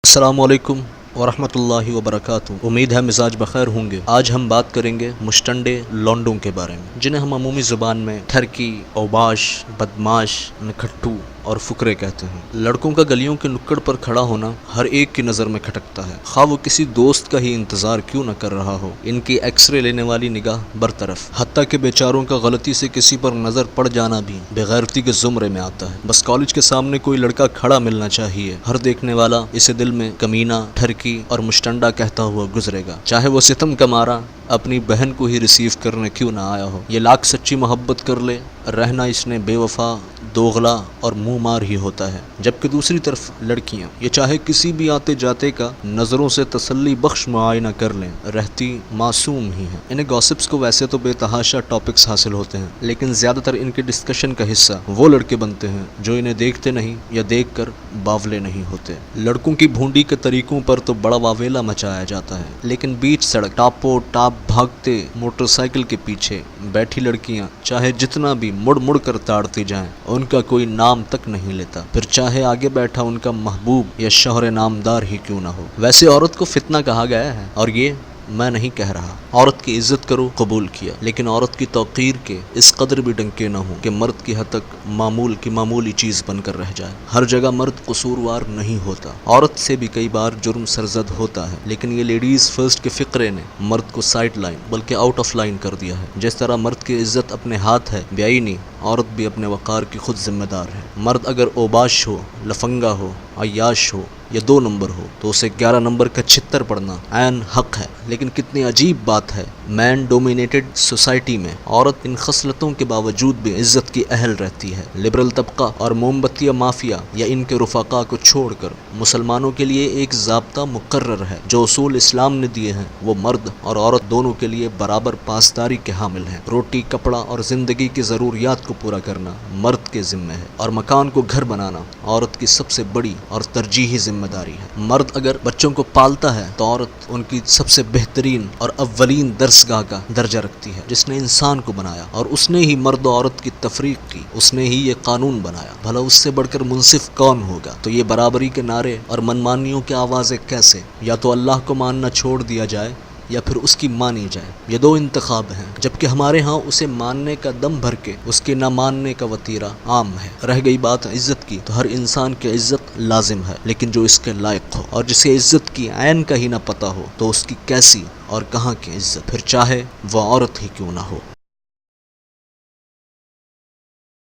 السلام علیکم ورحمۃ اللہ وبرکاتہ۔ امید ہے مزاج بخیر ہوں گے۔ آج ہم بات کریں گے مشٹنڈے لونڈوں کے بارے میں، جنہیں ہم عمومی زبان میں ٹھرکی، اوباش، بدماش، نکھٹو اور فقرے کہتے ہیں۔ لڑکوں کا گلیوں کے نکڑ پر کھڑا ہونا ہر ایک کی نظر میں کھٹکتا ہے، خواہ وہ کسی دوست کا ہی انتظار کیوں نہ کر رہا ہو۔ ان کی ایکس رے لینے والی نگاہ برطرف، حتیٰ کہ بیچاروں کا غلطی سے کسی پر نظر پڑ جانا بھی بےغیرتی کے زمرے میں آتا ہے۔ بس کالج کے سامنے کوئی لڑکا کھڑا ملنا چاہیے، ہر دیکھنے والا اسے دل میں کمینہ، ٹھرکی اور مشٹنڈا کہتا ہوا گزرے گا، چاہے وہ ستم کا مارا اپنی بہن کو ہی ریسیو کرنے کیوں نہ آیا ہو۔ یہ لاکھ سچی محبت کر لے، رہنا اس نے بے وفا، دوغلا اور منہ مار ہی ہوتا ہے۔ جبکہ دوسری طرف لڑکیاں، یہ چاہے کسی بھی آتے جاتے کا نظروں سے تسلی بخش معائنہ کر لیں، رہتی معصوم ہی ہیں۔ انہیں گاسپس کو ویسے تو بے تحاشا ٹاپکس حاصل ہوتے ہیں، لیکن زیادہ تر ان کے ڈسکشن کا حصہ وہ لڑکے بنتے ہیں جو انہیں دیکھتے نہیں یا دیکھ کر باولے نہیں ہوتے۔ لڑکوں کی بھونڈی کے طریقوں پر تو بڑا واویلا مچایا جاتا ہے، لیکن بیچ سڑک ٹاپو ٹاپ بھاگتے موٹر سائیکل کے پیچھے بیٹھی لڑکیاں چاہے جتنا بھی مڑ مڑ کر تاڑتی جائیں، ان کا کوئی نام تک نہیں لیتا، پھر چاہے آگے بیٹھا ان کا محبوب یا شوہر نامدار ہی کیوں نہ ہو۔ ویسے عورت کو فتنہ کہا گیا ہے، اور یہ میں نہیں کہہ رہا۔ عورت کی عزت کرو قبول کیا، لیکن عورت کی توقیر کے اس قدر بھی ڈنکے نہ ہوں کہ مرد کی حد تک معمول کی معمولی چیز بن کر رہ جائے۔ ہر جگہ مرد قصوروار نہیں ہوتا، عورت سے بھی کئی بار جرم سرزد ہوتا ہے، لیکن یہ لیڈیز فرسٹ کے فقرے نے مرد کو سائڈ لائن بلکہ آؤٹ آف لائن کر دیا ہے۔ جس طرح مرد کی عزت اپنے ہاتھ ہے بیائی، عورت بھی اپنے وقار کی خود ذمہ دار ہے۔ مرد اگر اوباش ہو، لفنگا ہو، عیاش ہو یا 2 نمبر ہو تو اسے 11 نمبر کا چھتر پڑنا عین حق ہے۔ لیکن کتنی عجیب بات ہے، مین ڈومینیٹڈ سوسائٹی میں عورت ان خصلتوں کے باوجود بھی عزت کی اہل رہتی ہے۔ لبرل طبقہ اور موم بتیا مافیا یا ان کے رفقا کو چھوڑ کر مسلمانوں کے لیے ایک ضابطہ مقرر ہے۔ جو اصول اسلام نے دیے ہیں وہ مرد اور عورت دونوں کے لیے برابر پاسداری کے حامل ہیں۔ روٹی، کپڑا اور زندگی کی ضروریات کو پورا کرنا مرد کے ذمہ ہے، اور مکان کو گھر بنانا عورت کی سب سے بڑی اور ترجیحی ذمہ داری ہے۔ مرد اگر بچوں کو پالتا ہے تو عورت ان کی سب سے بہترین اور اولین درسگاہ کا درجہ رکھتی ہے۔ جس نے انسان کو بنایا اور اس نے ہی مرد و عورت کی تفریق کی، اس نے ہی یہ قانون بنایا، بھلا اس سے بڑھ کر منصف کون ہوگا؟ تو یہ برابری کے نعرے اور منمانیوں کی آوازیں کیسے؟ یا تو اللہ کو ماننا چھوڑ دیا جائے یا پھر اس کی مانی جائے، یہ 2 انتخاب ہیں، جبکہ ہمارے ہاں اسے ماننے کا دم بھر کے اس کے نہ ماننے کا وتیرہ عام ہے۔ رہ گئی بات عزت کی، تو ہر انسان کی عزت لازم ہے، لیکن جو اس کے لائق ہو، اور جسے عزت کی عین کا ہی نہ پتہ ہو تو اس کی کیسی اور کہاں کی عزت، پھر چاہے وہ عورت ہی کیوں نہ ہو۔